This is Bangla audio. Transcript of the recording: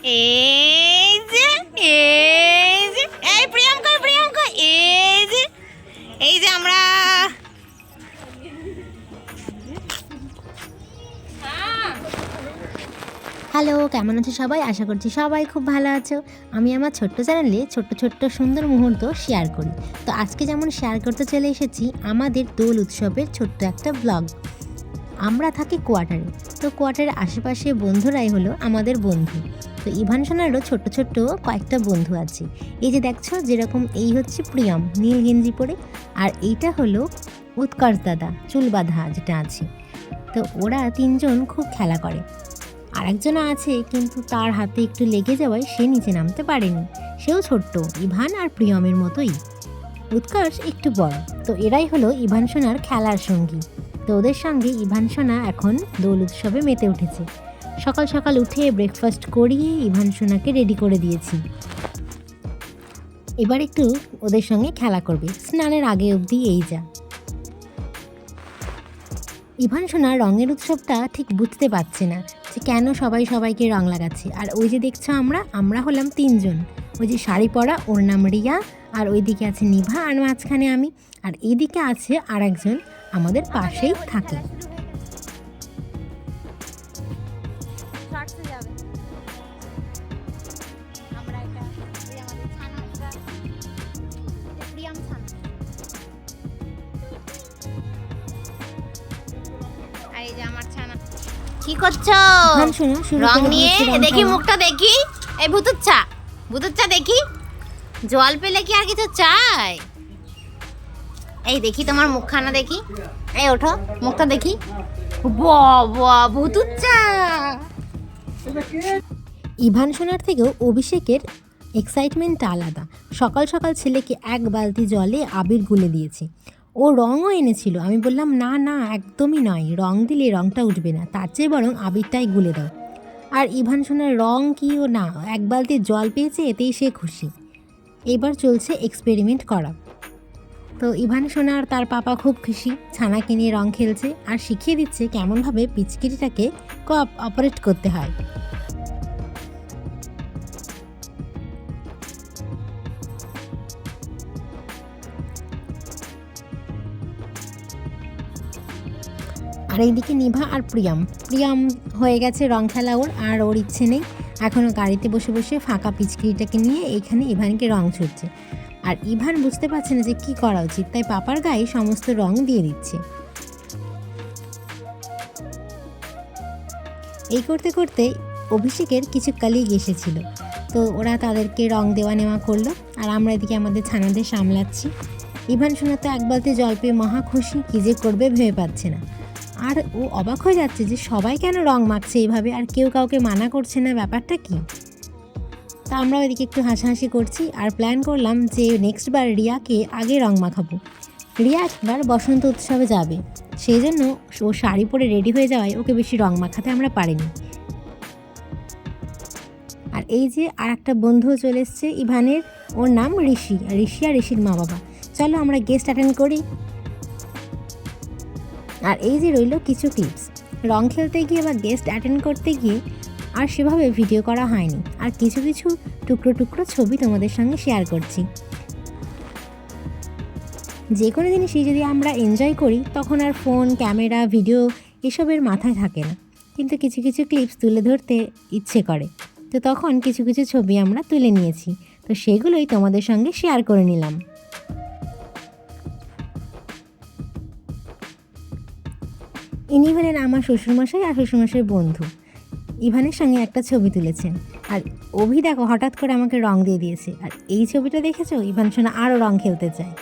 এই যে এই প্রিয়াঙ্কা এই যে আমরা হ্যালো, কেমন আছো সবাই? আশা করছি সবাই খুব ভালো আছো। আমি আমার ছোট্ট চ্যানেলে ছোট্ট সুন্দর মুহূর্ত শেয়ার করি। তো আজকে যেমন শেয়ার করতে চলে এসেছি আমাদের দোল উৎসবের ছোট্ট একটা ব্লগ। আমরা থাকি কোয়ার্টারে, তো কোয়ার্টারের আশেপাশে বন্ধুরাই হলো আমাদের বন্ধু। তো ইভান সোনারও ছোট্ট কয়েকটা বন্ধু আছে। এই যে দেখছো, যেরকম এই হচ্ছে প্রিয়ম নীল গেঞ্জি পরে, আর এইটা হলো উৎকর্ষ দাদা চুল বাঁধা যেটা আছে। তো ওরা তিনজন খুব খেলা করে। আর একজনও আছে, কিন্তু তার হাতে একটু লেগে যাওয়ায় সে নিচে নামতে পারেনি। সেও ছোট্ট, ইভান আর প্রিয়মের মতোই। উৎকর্ষ একটু বড়। তো এরাই হলো ইভান সোনার খেলার সঙ্গী। তো ওদের সঙ্গে ইভান সোনা এখন দোল উৎসবে মেতে উঠেছে। সকাল সকাল উঠে ব্রেকফাস্ট করিয়ে ইভান সোনাকে রেডি করে দিয়েছি। এবার একটু ওদের সঙ্গে খেলা করবে, স্নানের আগে অবধি এই যা। ইভান সোনা রঙের উৎসবটা ঠিক বুঝতে পারছে না যে কেন সবাই সবাইকে রং লাগাচ্ছে। আর ওই যে দেখছো, আমরা হলাম তিনজন। ওই যে শাড়ি পরা, ওর নাম রিয়া, আর ওইদিকে আছে নিভা, আর মাঝখানে আমি, আর এইদিকে আছে আর একজন আমাদের পাশেই থাকে। কি করছো? রং নিয়ে দেখি, মুখটা দেখি। এই ভুতুচ্ছা দেখি, জল পেলে কি আর কিছু চাই? এই দেখি তোমার মুখখানা দেখি। এই ওঠো, মুখটা দেখি। বাবা, ভুতুচ্ছা। ইভান সোনার থেকেও অভিষেকের এক্সাইটমেন্টটা আলাদা। সকাল সকাল ছেলেকে এক বালতি জলে আবির গুলে দিয়েছি। ও রঙও এনেছিল। আমি বললাম না একদমই নয়, রং দিলে রংটা উঠবে না, তার চেয়ে বরং আবিরটাই গুলে দাও। আর ইভান সোনার রং কি ও না, এক বালতি জল পেয়েছে, এতেই সে খুশি। এবার চলছে এক্সপেরিমেন্ট করা। তো ইভান সোনা আর তার পাপা খুব খুশি, ছানাকে নিয়ে রং খেলছে আর শিখিয়ে দিচ্ছে কেমনভাবে পিচকিরিটাকে অপারেট করতে হয়। আর এইদিকে নিভা আর প্রিয়ম হয়ে গেছে রং খেলা ওর, আর ওর ইচ্ছে নেই। এখনও গাড়িতে বসে বসে ফাঁকা পিচকিরিটাকে নিয়ে এইখানে ইভানকে রং ছুটছে। আর ইভান বুঝতে পারছে না যে কী করা উচিত, তাই পাপার গায়ে সমস্ত রং দিয়ে দিচ্ছে। এই করতে করতে অভিষেকের কিছু কালিগ এসেছিল। তো ওরা তাদেরকে রং দেওয়া নেওয়া করলো, আর আমরা এদিকে আমাদের ছানাদের সামলাচ্ছি। ইভান সোনা তো এক বালতি জল পেয়ে মহা খুশি, কী যে করবে ভেবে পাচ্ছে না। আর ও অবাক হয়ে যাচ্ছে যে সবাই কেন রং মাখছে এইভাবে, আর কেউ কাউকে মানা করছে না, ব্যাপারটা কি। তা আমরা ওইদিকে একটু হাসাহাসি করছি, আর প্ল্যান করলাম যে নেক্সট বার রিয়াকে আগে রং মাখাবো। রিয়া একবার বসন্ত উৎসবে যাবে, সেই জন্য ও শাড়ি পরে রেডি হয়ে যাওয়ায় ওকে বেশি রং মাখাতে আমরা পারিনি। আর এই যে আর একটা বন্ধুও চলে এসছে ইভানের, ওর নাম ঋষি আর ঋষির মা বাবা। চলো আমরা গেস্ট অ্যাটেন্ড করি। আর এই যে রইল কিছু ক্লিপস। রং খেলতে গিয়ে বা গেস্ট অ্যাটেন্ড করতে গিয়ে আর সেভাবে ভিডিও করা হয়নি, আর কিছু টুকরো ছবি তোমাদের সঙ্গে শেয়ার করছি। যে কোনো জিনিসই যদি আমরা এনজয় করি তখন আর ফোন, ক্যামেরা, ভিডিও এসবের মাথায় থাকে না, কিন্তু কিছু ক্লিপস তুলে ধরতে ইচ্ছে করে। তো তখন কিছু ছবি আমরা তুলে নিয়েছি, তো সেগুলোই তোমাদের সঙ্গে শেয়ার করে নিলাম। ইনি হলেন আমার শ্বশুরমশাই আর শ্বশুরমশাইয়ের বন্ধু। ইভানের সঙ্গে একটা ছবি তুলেছেন, আর অভি দেখো হঠাৎ করে আমাকে রং দিয়ে দিয়েছে। আর এই ছবিটা দেখেছো, ইভান সোনা আরও রং খেলতে চায়।